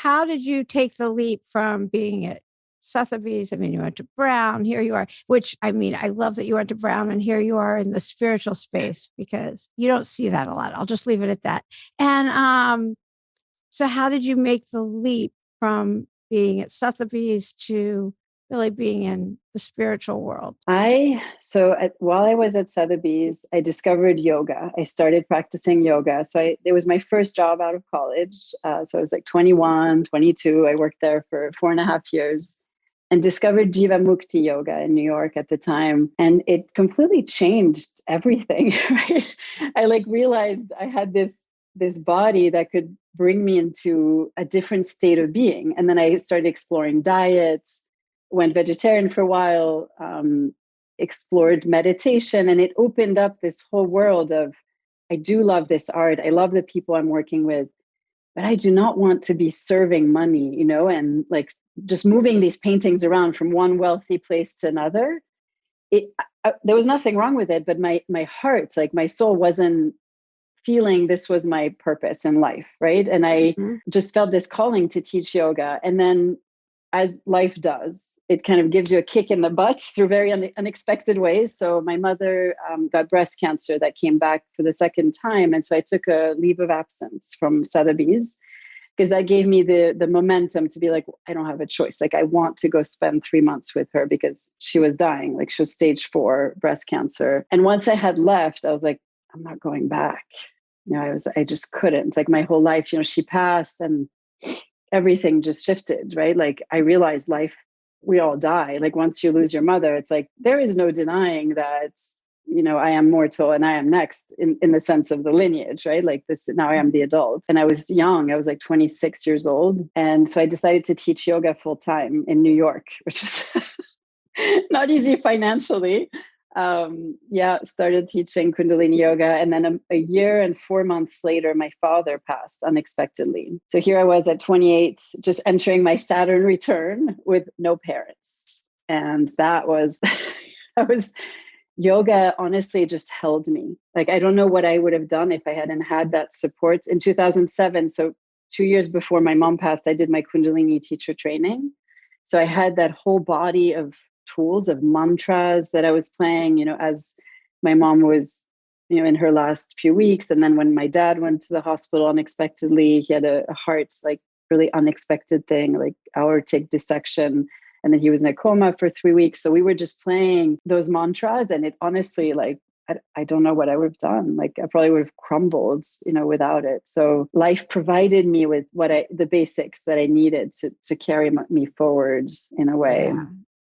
how did you take the leap from being at Sotheby's? I mean, you went to Brown, here you are, which I mean, I love that you went to Brown and here you are in the spiritual space because you don't see that a lot. I'll just leave it at that. And so how did you make the leap from being at Sotheby's to really being in the spiritual world? While I was at Sotheby's, I discovered yoga. I started practicing yoga. It was my first job out of college. So I was like 21, 22. I worked there for 4.5 years and discovered Jivamukti yoga in New York at the time. And it completely changed everything, right? I realized I had this body that could bring me into a different state of being. And then I started exploring diets, went vegetarian for a while, explored meditation, and it opened up this whole world of, I do love this art. I love the people I'm working with, but I do not want to be serving money, and just moving these paintings around from one wealthy place to another. There was nothing wrong with it, but my heart, my soul wasn't feeling this was my purpose in life, right? And I just felt this calling to teach yoga. And then, as life does, it kind of gives you a kick in the butt through very unexpected ways. So my mother got breast cancer that came back for the second time. And so I took a leave of absence from Sotheby's because that gave me the momentum to be like, I don't have a choice. I want to go spend 3 months with her because she was dying. She was stage 4 breast cancer. And once I had left, I was like, I'm not going back. I just couldn't. My whole life, she passed and everything just shifted, right? I realized life, we all die. Once you lose your mother, it's there is no denying that, I am mortal and I am next in the sense of the lineage, right? Now I am the adult. And I was young. I was 26 years old. And so I decided to teach yoga full time in New York, which was not easy financially. Started teaching Kundalini yoga. And then a year and 4 months later, my father passed unexpectedly. So here I was at 28, just entering my Saturn return with no parents. And that was, yoga honestly just held me. I don't know what I would have done if I hadn't had that support. In 2007, so 2 years before my mom passed, I did my Kundalini teacher training. So I had that whole body of tools, of mantras that I was playing, as my mom was, in her last few weeks. And then when my dad went to the hospital unexpectedly, he had a heart, really unexpected thing, aortic dissection. And then he was in a coma for 3 weeks. So we were just playing those mantras. And it honestly, I don't know what I would have done. I probably would have crumbled, without it. So life provided me with the basics that I needed to carry me forward in a way.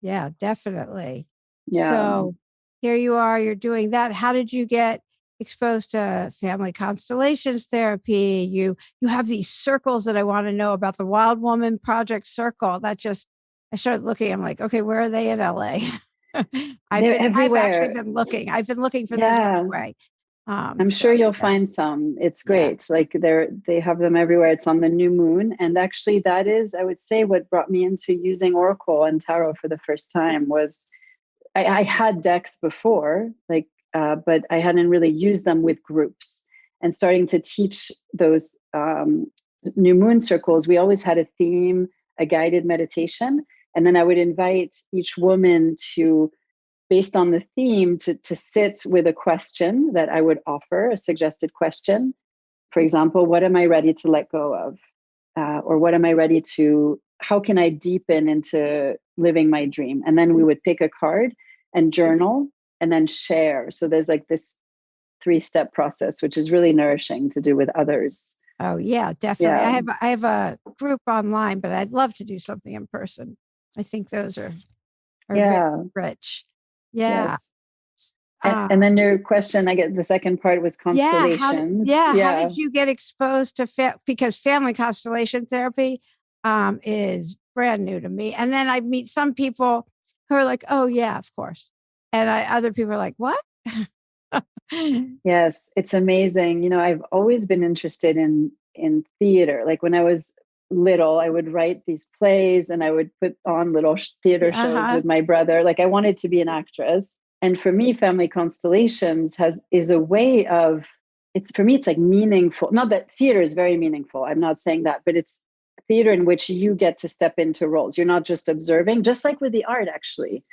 Yeah, definitely. Yeah. So here you are, you're doing that. How did you get exposed to family constellations therapy? You have these circles that I want to know about, the Wild Woman Project Circle. I started looking, I'm like, okay, where are they in LA? They're everywhere. I've actually been looking. I've been looking for those anyway. I'm sure you'll find some. It's great. They have them everywhere. It's on the new moon. And actually that is, I would say, what brought me into using Oracle and Tarot for the first time was I had decks before, but I hadn't really used them with groups. And starting to teach those new moon circles, we always had a theme, a guided meditation. And then I would invite each woman to, based on the theme, to sit with a question that I would offer, a suggested question. For example, what am I ready to let go of? Or what am I ready to, how can I deepen into living my dream? And then we would pick a card and journal and then share. So there's this 3-step process, which is really nourishing to do with others. Oh yeah, definitely. Yeah. I have a group online, but I'd love to do something in person. I think those are very rich. Yeah. Yes. And then your question, I get the second part was constellations. How did you get exposed to because family constellation therapy is brand new to me. And then I meet some people who are like, oh yeah, of course. And other people are like, what? Yes, it's amazing. I've always been interested in theater. When I was little, I would write these plays and I would put on little theater shows with my brother. I wanted to be an actress. And for me, family constellations is a way of, for me, it's meaningful. Not that theater is very meaningful. I'm not saying that, but it's theater in which you get to step into roles. You're not just observing, just like with the art, actually.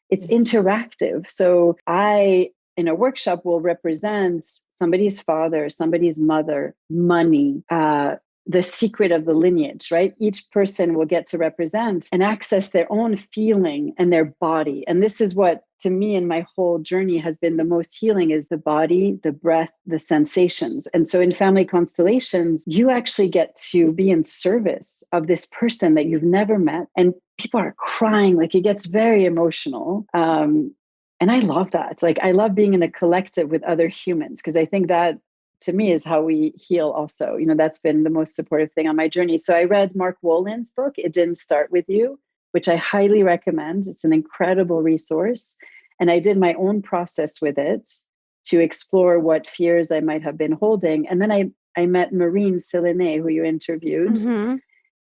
It's interactive. So I, in a workshop, will represent somebody's father, somebody's mother, money, the secret of the lineage, right? Each person will get to represent and access their own feeling and their body. And this is what, to me, in my whole journey has been the most healing, is the body, the breath, the sensations. And so in family constellations, you actually get to be in service of this person that you've never met. And people are crying, like it gets very emotional. And I love that. It's like, I love being in a collective with other humans, because I think that, to me, is how we heal also. That's been the most supportive thing on my journey. So I read Mark Wolin's book, It Didn't Start With You, which I highly recommend. It's an incredible resource. And I did my own process with it to explore what fears I might have been holding. And then I met Maureen Sillené, who you interviewed. Mm-hmm.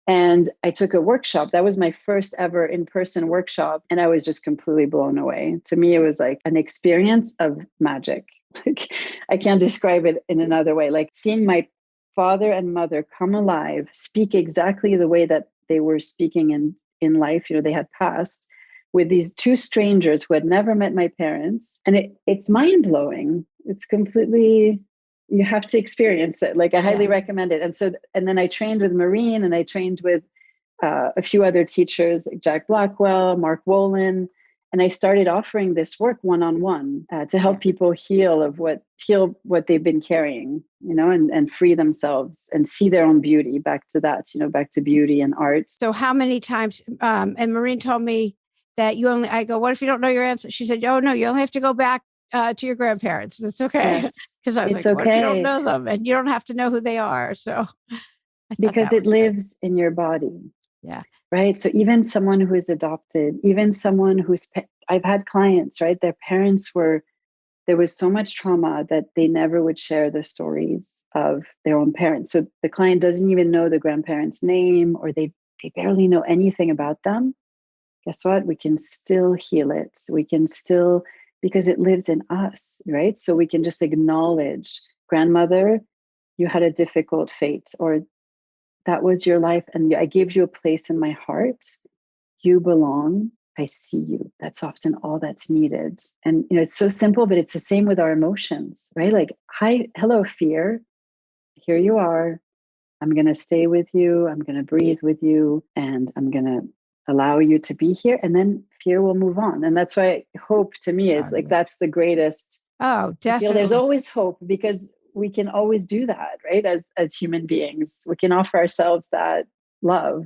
And I took a workshop. That was my first ever in-person workshop. And I was just completely blown away. To me, it was like an experience of magic. Like, I can't describe it in another way. Like seeing my father and mother come alive, speak exactly the way that they were speaking in life. They had passed, with these two strangers who had never met my parents. And it's mind-blowing. It's completely, you have to experience it. Like, I highly recommend it. And then I trained with Maureen, and I trained with a few other teachers, like Jack Blackwell, Mark Wolin. And I started offering this work one-on-one to help people heal what they've been carrying, and free themselves and see their own beauty. Back to that, back to beauty and art. So how many times, and Maureen told me that I go, what if you don't know your answer? She said, oh no, you only have to go back to your grandparents. It's okay. Yes, Because I was it's like, what if you don't okay. know them? And you don't have to know who they are. So Because it lives in your body. Yeah. Right. So even someone who is adopted, even someone I've had clients, right? Their parents there was so much trauma that they never would share the stories of their own parents. So the client doesn't even know the grandparent's name, or they barely know anything about them. Guess what? We can still heal it. We can still, because it lives in us, right? So we can just acknowledge, grandmother, you had a difficult fate, or that was your life, and I gave you a place in my heart. You belong. I see you. That's often all that's needed. And it's so simple, but it's the same with our emotions, right? Like, hi, hello, fear. Here you are. I'm going to stay with you. I'm going to breathe with you, and I'm going to allow you to be here. And then fear will move on. And that's why hope, to me, is like, that's the greatest. Oh, definitely. I feel there's always hope, because we can always do that, right? As human beings, we can offer ourselves that love